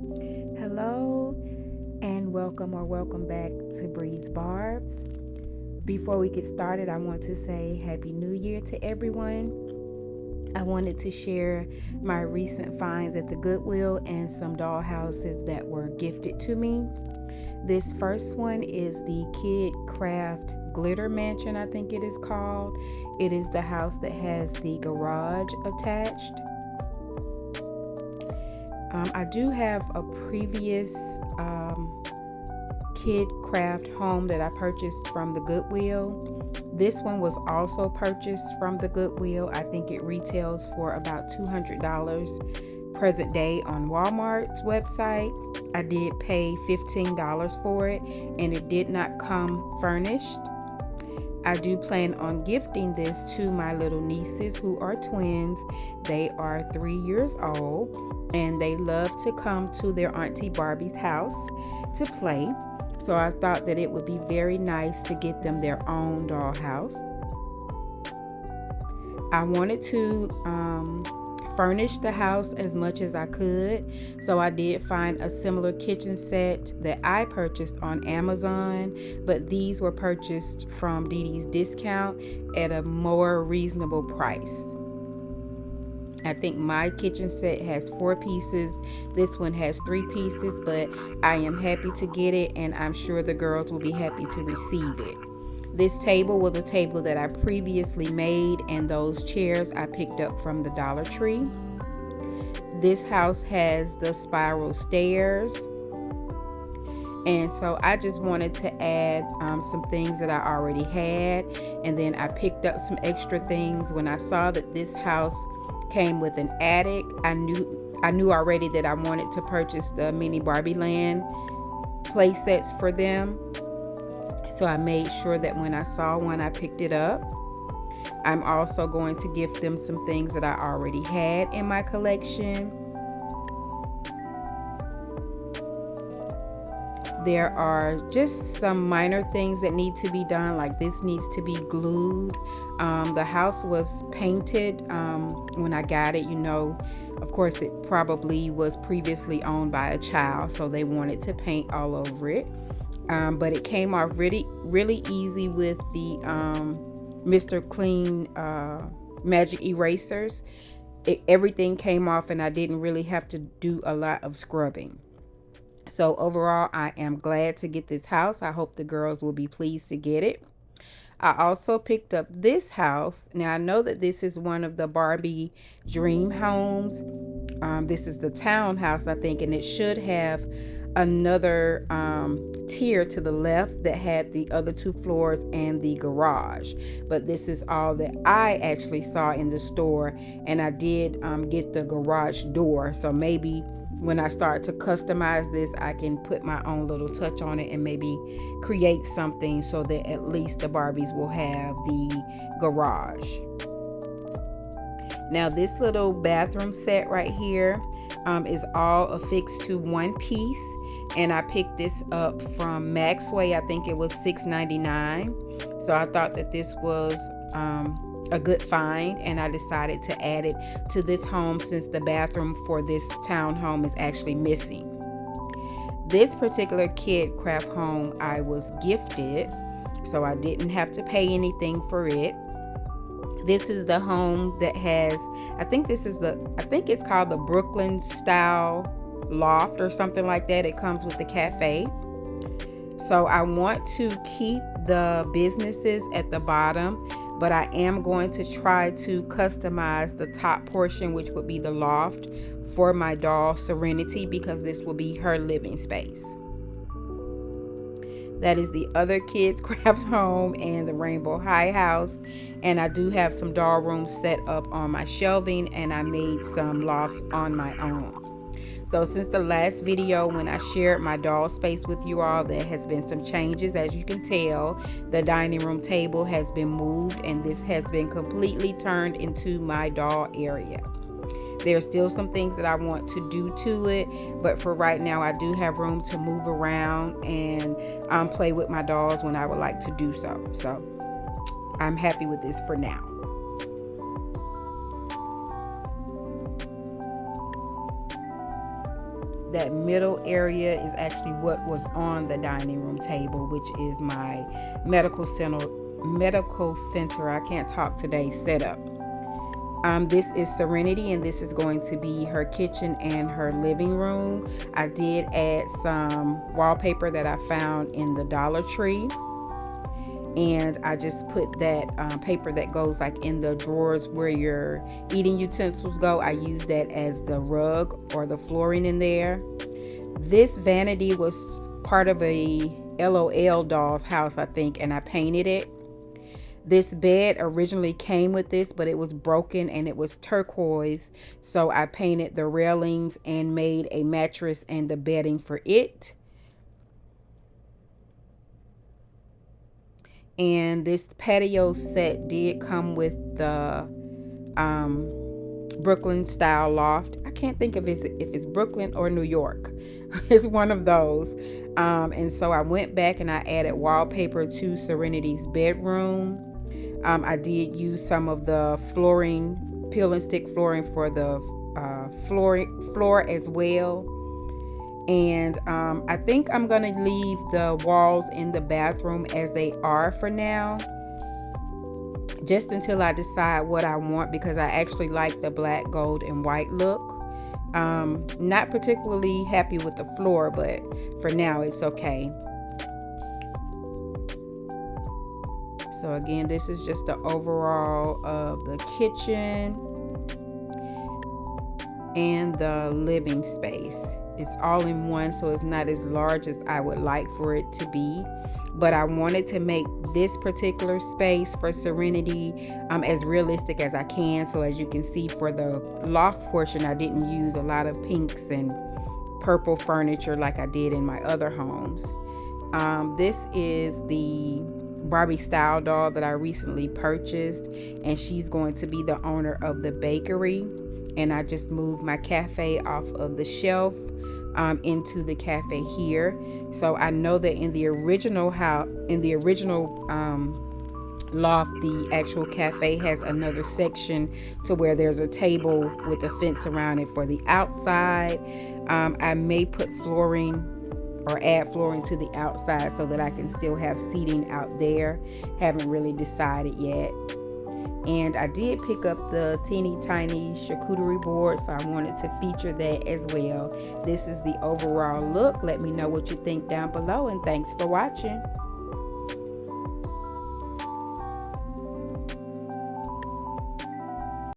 Hello and welcome back to Breeze Barbs. Before we get started, I want to say Happy New Year to everyone. I wanted to share my recent finds at the Goodwill and some dollhouses that were gifted to me. This first one is the KidKraft Glitter Mansion, I think it is called. It is the house that has the garage attached. I do have a previous KidKraft home that I purchased from the Goodwill. This one was also purchased from the Goodwill. I think it retails for about $200 present day on Walmart's website. I did pay $15 for it, and it did not come furnished. I do plan on gifting this to my little nieces who are twins. They are 3 years old and they love to come to their Auntie Barbie's house to play. So I thought that it would be very nice to get them their own dollhouse. I wanted to furnish the house as much as I could. So I did find a similar kitchen set that I purchased on Amazon, but these were purchased from Dee Dee's Discount at a more reasonable price. I think my kitchen set has 4 pieces. This one has 3 pieces, but I am happy to get it, and I'm sure the girls will be happy to receive it. This table was a table that I previously made, and those chairs I picked up from the Dollar Tree. This house has the spiral stairs, and so I just wanted to add some things that I already had, and then I picked up some extra things. When I saw that this house came with an attic, I knew already that I wanted to purchase the mini Barbie Land play sets for them. So I made sure that when I saw one, I picked it up. I'm also going to gift them some things that I already had in my collection. There are just some minor things that need to be done, like this needs to be glued. The house was painted when I got it. Of course, it probably was previously owned by a child, so they wanted to paint all over it. But it came off really easy with the Mr. Clean magic erasers. Everything came off, and I didn't really have to do a lot of scrubbing. So overall, I am glad to get this house. I hope the girls will be pleased to get it. I also picked up this house. Now, I know that this is one of the Barbie dream homes. This is the townhouse, I think, and it should have another tier to the left that had the other 2 floors and the garage. But this is all that I actually saw in the store, and I did get the garage door. So maybe when I start to customize this, I can put my own little touch on it and maybe create something so that at least the Barbies will have the garage. Now, this little bathroom set right here is all affixed to one piece, and I picked this up from Maxway. I think it was $6.99. So I thought that this was a good find, and I decided to add it to this home since the bathroom for this townhome is actually missing. This particular KidKraft home I was gifted, so I didn't have to pay anything for it. This is the home that has, I think it's called the Brooklyn style loft or something like that. It comes with the cafe. So I want to keep the businesses at the bottom, but I am going to try to customize the top portion, which would be the loft, for my doll Serenity, because this will be her living space. That is the other KidKraft home and the Rainbow High house. And I do have some doll rooms set up on my shelving, and I made some lofts on my own. So since the last video when I shared my doll space with you all, there has been some changes. As you can tell, the dining room table has been moved, and this has been completely turned into my doll area. There's still some things that I want to do to it, but for right now, I do have room to move around and play with my dolls when I would like to do so. So I'm happy with this for now. that middle area is actually what was on the dining room table, which is my medical center, I can't talk today, setup. This is Serenity, and this is going to be her kitchen and her living room. I did add some wallpaper that I found in the Dollar Tree, and I just put that paper that goes like in the drawers where your eating utensils go. I use that as the rug or the flooring in there. This vanity was part of a LOL doll's house, I think, and I painted it. This bed originally came with this, but it was broken and it was turquoise, so I painted the railings and made a mattress and the bedding for it. And this patio set did come with the Brooklyn style loft. I can't think of if it's Brooklyn or New York. It's one of those. And so I went back and I added wallpaper to Serenity's bedroom. I did use some of the flooring, peel and stick flooring for the floor as well. And I think I'm going to leave the walls in the bathroom as they are for now, just until I decide what I want, because I actually like the black, gold, and white look. Not particularly happy with the floor, but for now it's okay. So again, this is just the overall of the kitchen and the living space. It's all in one, so it's not as large as I would like for it to be. But I wanted to make this particular space for Serenity as realistic as I can. So as you can see, for the loft portion, I didn't use a lot of pinks and purple furniture like I did in my other homes. This is the Barbie style doll that I recently purchased, and she's going to be the owner of the bakery. And I just moved my cafe off of the shelf into the cafe here. So I know that in the original loft, the actual cafe has another section to where there's a table with a fence around it for the outside. I may put flooring or add flooring to the outside so that I can still have seating out there. Haven't really decided yet. And I did pick up the teeny tiny charcuterie board, so I wanted to feature that as well. This is the overall look. Let me know what you think down below, and thanks for watching.